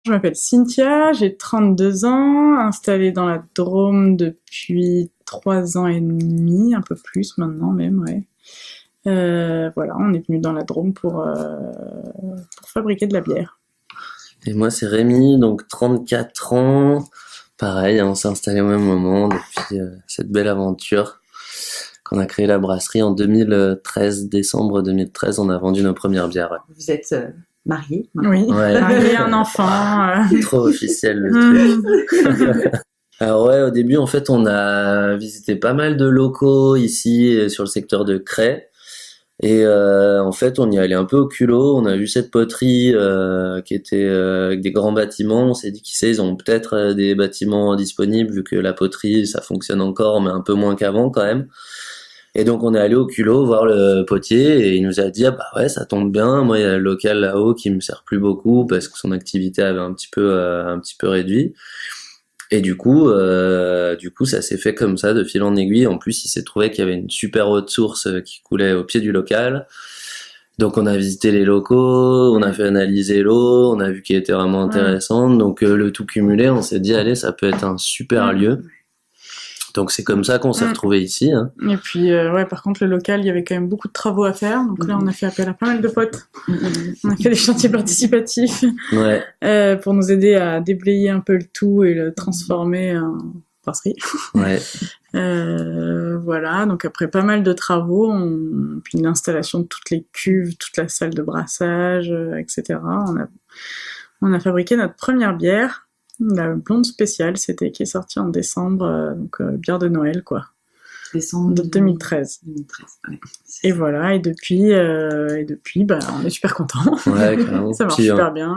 Je m'appelle Cynthia, j'ai 32 ans, installée dans la Drôme depuis 3 ans et demi, un peu plus maintenant même, ouais. Voilà, on est venu dans la Drôme pour fabriquer de la bière. Et moi, c'est Rémi, donc 34 ans. Pareil, on s'est installé au même moment depuis cette belle aventure qu'on a créé la brasserie en 2013, décembre 2013, on a vendu nos premières bières. Ouais. Vous êtes mariés? Oui, Ouais. marié, un enfant. Trop officiel le truc. Alors ouais, au début, en fait, on a visité pas mal de locaux ici sur le secteur de Cray. Et en fait, on y allait un peu au culot. On a vu cette poterie qui était avec des grands bâtiments. On s'est dit, qui sait, ils ont peut-être des bâtiments disponibles vu que la poterie, ça fonctionne encore, mais un peu moins qu'avant quand même. Et donc on est allé au culot voir le potier et il nous a dit ah bah ouais ça tombe bien, moi il y a le local là-haut qui me sert plus beaucoup parce que son activité avait un petit peu réduit. Et du coup ça s'est fait comme ça de fil en aiguille. En plus il s'est trouvé qu'il y avait une super haute source qui coulait au pied du local. Donc on a visité les locaux, on a fait analyser l'eau, on a vu qu'elle était vraiment intéressante. Donc le tout cumulé, on s'est dit allez ça peut être un super lieu. Donc c'est comme ça qu'on s'est retrouvés ici. Hein. Et puis ouais, par contre le local, il y avait quand même beaucoup de travaux à faire. Donc là, on a fait appel à pas mal de potes. On a fait des chantiers participatifs pour nous aider à déblayer un peu le tout et le transformer en brasserie. Ouais. Voilà. Donc après pas mal de travaux, puis l'installation de toutes les cuves, toute la salle de brassage, etc. On a fabriqué notre première bière. La blonde spéciale, c'était qui est sortie en décembre, donc bière de Noël, quoi. Décembre de 2013. 2013, ouais. Et voilà, et depuis, bah, on est super contents. Ouais, carrément. Ça marche super bien.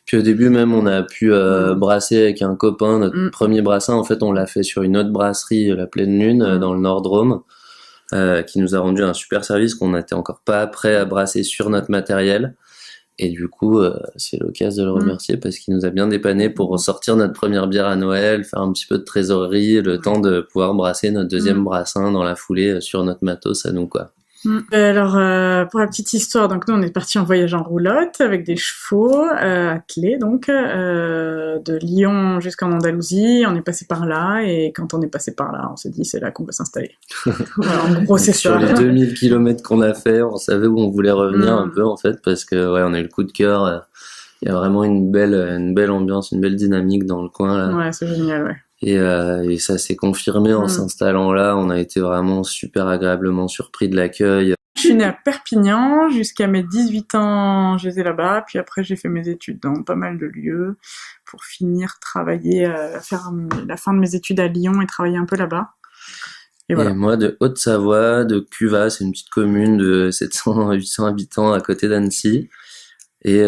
Puis au début même, on a pu brasser avec un copain. Notre premier brassin, en fait, on l'a fait sur une autre brasserie, la Pleine Lune, dans le Nord-Drôme, qui nous a rendu un super service qu'on n'était encore pas prêt à brasser sur notre matériel. Et du coup, c'est l'occasion de le remercier parce qu'il nous a bien dépanné pour sortir notre première bière à Noël, faire un petit peu de trésorerie, le temps de pouvoir brasser notre deuxième brassin dans la foulée sur notre matos à nous, quoi. Alors, pour la petite histoire, donc nous on est partis en voyage en roulotte avec des chevaux attelés, donc de Lyon jusqu'en Andalousie. On est passé par là et quand on est passé par là, on s'est dit c'est là qu'on veut s'installer. Voilà, en gros c'est sur ça. Les 2000 kilomètres qu'on a fait, on savait où on voulait revenir un peu en fait parce que ouais, on a eu le coup de cœur. Il y a vraiment une belle ambiance, une belle dynamique dans le coin là. Ouais, c'est génial, ouais. Et ça s'est confirmé en s'installant là. On a été vraiment super agréablement surpris de l'accueil. Je suis née à Perpignan, jusqu'à mes 18 ans, j'étais là-bas, puis après j'ai fait mes études dans pas mal de lieux pour finir travailler, faire la fin de mes études à Lyon et travailler un peu là-bas. Et voilà. Et moi de Haute-Savoie, de Cuvas, c'est une petite commune de 700-800 habitants à côté d'Annecy. Et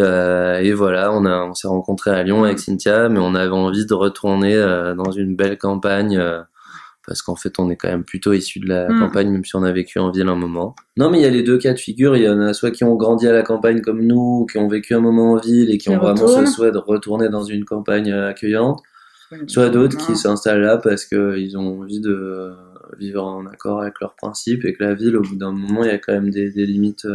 voilà, on s'est rencontrés à Lyon avec Cynthia, mais on avait envie de retourner dans une belle campagne parce qu'en fait, on est quand même plutôt issus de la campagne, même si on a vécu en ville un moment. Non, mais il y a les deux cas de figure. Il y en a soit qui ont grandi à la campagne comme nous, qui ont vécu un moment en ville et qui ont vraiment ce souhait de retourner dans une campagne accueillante, soit d'autres qui s'installent là parce qu'ils ont envie de vivre en accord avec leurs principes et que la ville, au bout d'un moment, il y a quand même des limites.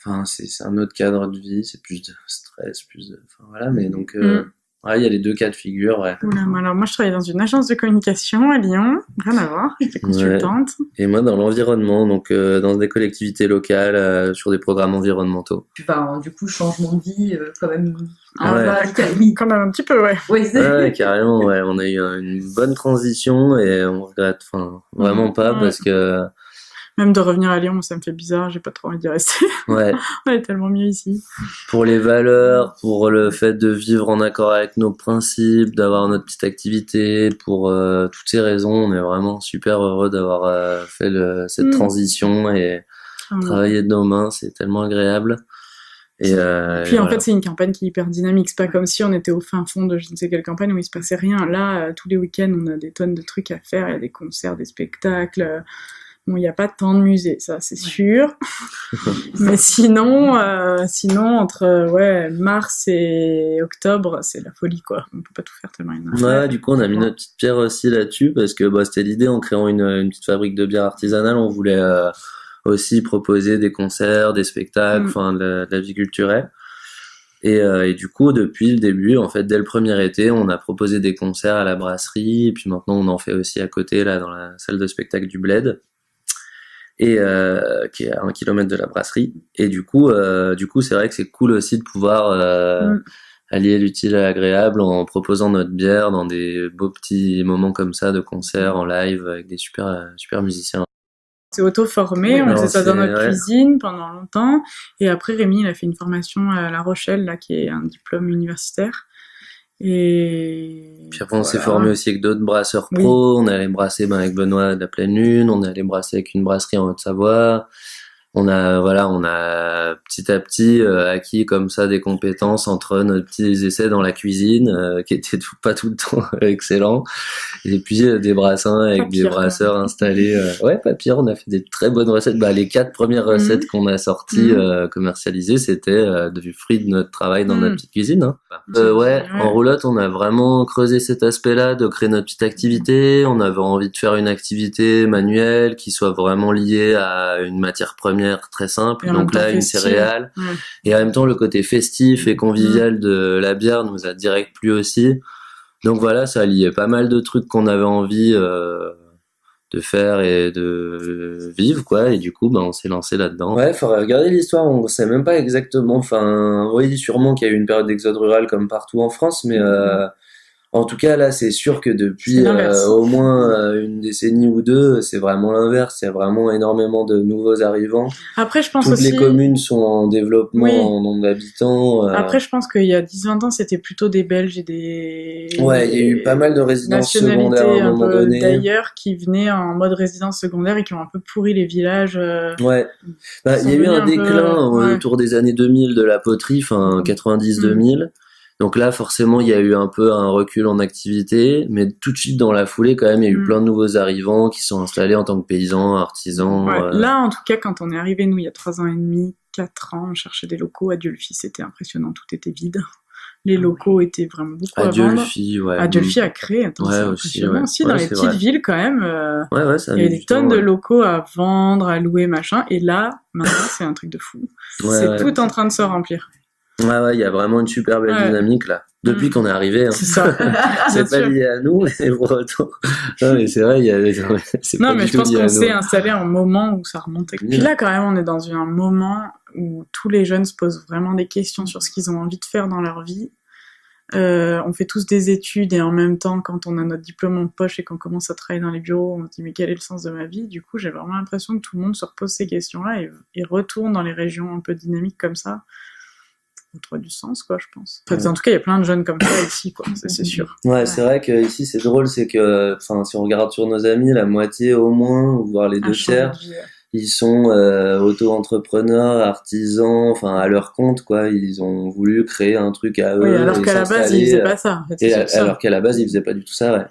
Enfin, c'est un autre cadre de vie, c'est plus de stress, enfin voilà, mais donc ouais, il y a les deux cas de figure, ouais. Oula, alors moi je travaillais dans une agence de communication à Lyon, rien à voir, j'étais consultante. Ouais. Et moi dans l'environnement, donc dans des collectivités locales, sur des programmes environnementaux. Tu vas du coup changement de vie quand même quand même un petit peu, ouais. Ouais, carrément, ouais, on a eu une bonne transition et on regrette, enfin vraiment pas parce que même de revenir à Lyon, ça me fait bizarre, j'ai pas trop envie d'y rester. Ouais. On est tellement mieux ici. Pour les valeurs, pour le fait de vivre en accord avec nos principes, d'avoir notre petite activité, pour toutes ces raisons, on est vraiment super heureux d'avoir fait cette transition et travailler de nos mains, c'est tellement agréable. Et puis en fait, c'est une campagne qui est hyper dynamique. C'est pas comme si on était au fin fond de je ne sais quelle campagne où il se passait rien. Là, tous les week-ends, on a des tonnes de trucs à faire. Il y a des concerts, des spectacles. Bon, il n'y a pas tant de musées, ça, c'est sûr. Mais sinon, entre mars et octobre, c'est la folie, quoi. On peut pas tout faire tellement. Ouais, du coup, on a mis notre petite pierre aussi là-dessus parce que c'était l'idée en créant une petite fabrique de bière artisanale. On voulait aussi proposer des concerts, des spectacles, enfin de la vie culturelle. Et du coup, depuis le début, en fait, dès le premier été, on a proposé des concerts à la brasserie, et puis maintenant on en fait aussi à côté, là, dans la salle de spectacle du Bled, et qui est à 1 kilomètre de la brasserie. Et du coup, c'est vrai que c'est cool aussi de pouvoir allier l'utile à l'agréable en proposant notre bière dans des beaux petits moments comme ça de concert en live avec des super musiciens. C'est auto-formé, on faisait ça dans notre cuisine pendant longtemps. Et après, Rémi, il a fait une formation à La Rochelle, là, qui est un diplôme universitaire. Et puis après, on s'est formé aussi avec d'autres brasseurs pro. On est allé brasser avec Benoît de la Pleine Lune. On est allé brasser avec une brasserie en Haute-Savoie. On a petit à petit acquis comme ça des compétences entre nos petits essais dans la cuisine qui étaient pas tout le temps excellents, et puis des brassins avec des brasseurs installés. Pas pire, on a fait des très bonnes recettes. Les 4 premières recettes qu'on a sorties commercialisées, c'était du fruit de notre travail dans notre petite cuisine, hein. En roulotte, on a vraiment creusé cet aspect-là de créer notre petite activité. On avait envie de faire une activité manuelle qui soit vraiment liée à une matière première très simple, donc là une céréale, et en même temps le côté festif et convivial de la bière nous a direct plu aussi. Donc voilà, ça liait pas mal de trucs qu'on avait envie de faire et de vivre, quoi, et du coup on s'est lancé là-dedans. Faudrait regarder l'histoire, on sait même pas exactement, oui, sûrement qu'il y a eu une période d'exode rural comme partout en France, mais en tout cas, là, c'est sûr que depuis au moins une décennie ou deux, c'est vraiment l'inverse. Il y a vraiment énormément de nouveaux arrivants. Après, je pense Toutes aussi... les communes sont en développement en nombre d'habitants. Après, je pense qu'il y a 10-20 ans, c'était plutôt des Belges et des... il y a eu pas mal de résidences secondaires à un moment donné. D'ailleurs, qui venaient en mode résidence secondaire et qui ont un peu pourri les villages. Il y a eu un déclin autour des années 2000 de la poterie, 90-2000. Donc là, forcément, il y a eu un peu un recul en activité, mais tout de suite dans la foulée, quand même, il y a eu plein de nouveaux arrivants qui sont installés en tant que paysans, artisans. Là, en tout cas, quand on est arrivé, nous, il y a 3 ans et demi, 4 ans, on cherchait des locaux. Adulphi, c'était impressionnant, tout était vide. Les locaux étaient vraiment beaucoup à vendre. Adulphi a créé, c'est impressionnant. Aussi, dans les petites villes, quand même, il y avait des tonnes de locaux à vendre, à louer, machin. Et là, maintenant, c'est un truc de fou. C'est tout en train de se remplir. Il y a vraiment une super belle dynamique là. Depuis qu'on est arrivé, hein. C'est ça. C'est pas lié à nous, mais pour autant. Non, mais c'est vrai, mais je pense qu'on s'est installé à un moment où ça remontait. Puis là, quand même, on est dans un moment où tous les jeunes se posent vraiment des questions sur ce qu'ils ont envie de faire dans leur vie. On fait tous des études et en même temps, quand on a notre diplôme en poche et qu'on commence à travailler dans les bureaux, on se dit mais quel est le sens de ma vie? Du coup, j'ai vraiment l'impression que tout le monde se repose ces questions-là et retourne dans les régions un peu dynamiques comme ça. Trop du sens, quoi, je pense. En tout cas, il y a plein de jeunes comme ça ici, quoi, c'est sûr. C'est vrai que ici c'est drôle, c'est que, si on regarde sur nos amis, la moitié au moins, voire les 2/3, ils sont auto-entrepreneurs, artisans, à leur compte, quoi. Ils ont voulu créer un truc à eux. Oui, alors qu'à la base, ils faisaient pas ça. Alors qu'à la base, ils faisaient pas du tout ça,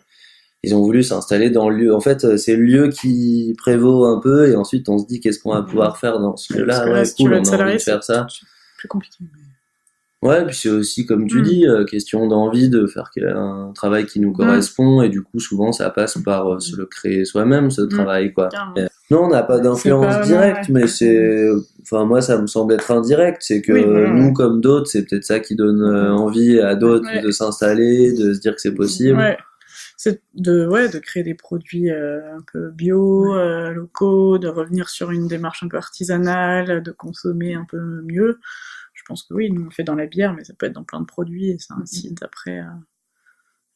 Ils ont voulu s'installer dans le lieu. En fait, c'est le lieu qui prévaut un peu, et ensuite on se dit qu'est-ce qu'on va pouvoir faire dans ce lieu-là. Cool, on a envie de faire ça. C'est plus compliqué. Puis c'est aussi, comme tu dis, question d'envie de faire un travail qui nous correspond, et du coup, souvent, ça passe par se le créer soi-même, ce travail, quoi. Non, on n'a pas d'influence directe, mais moi, ça me semble être indirect. C'est que nous, comme d'autres, c'est peut-être ça qui donne envie à d'autres de s'installer, de se dire que c'est possible. C'est de créer des produits un peu bio, locaux, de revenir sur une démarche un peu artisanale, de consommer un peu mieux. Je pense que nous on fait dans la bière, mais ça peut être dans plein de produits, et ça incite après à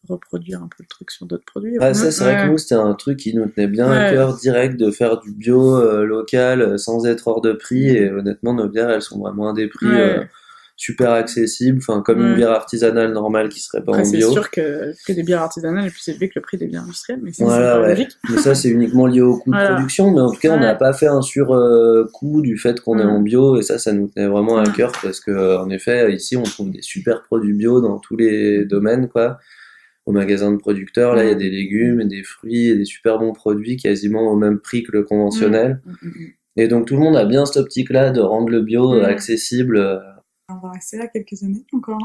reproduire un peu le truc sur d'autres produits. Ça, c'est vrai que nous, c'était un truc qui nous tenait bien à cœur, direct, de faire du bio local, sans être hors de prix, et honnêtement, nos bières, elles sont vraiment à des prix super accessibles, comme une bière artisanale normale qui serait pas en bio. C'est sûr que des bières artisanales est plus élevé que le prix des bières industrielles, mais c'est logique. Mais ça, c'est uniquement lié au coût de production, mais en tout cas, on n'a pas fait un sur-coût du fait qu'on est en bio, et ça nous tenait vraiment à cœur, parce que, en effet, ici, on trouve des super produits bio dans tous les domaines, quoi. Au magasin de producteurs, là, il y a des légumes et des fruits et des super bons produits quasiment au même prix que le conventionnel. Et donc, tout le monde a bien cette optique-là de rendre le bio accessible. On va rester là quelques années encore.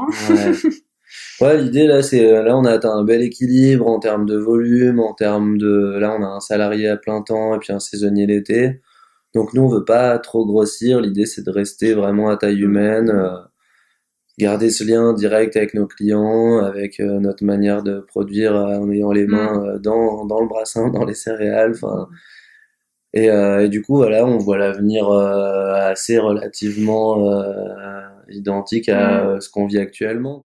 L'idée, là, on a atteint un bel équilibre en termes de volume, là, on a un salarié à plein temps et puis un saisonnier l'été. Donc, nous, on veut pas trop grossir. L'idée, c'est de rester vraiment à taille humaine. garder ce lien direct avec nos clients, avec notre manière de produire en ayant les mains dans le brassin, dans les céréales. Enfin, et du coup, voilà, on voit l'avenir assez relativement identique à ce qu'on vit actuellement.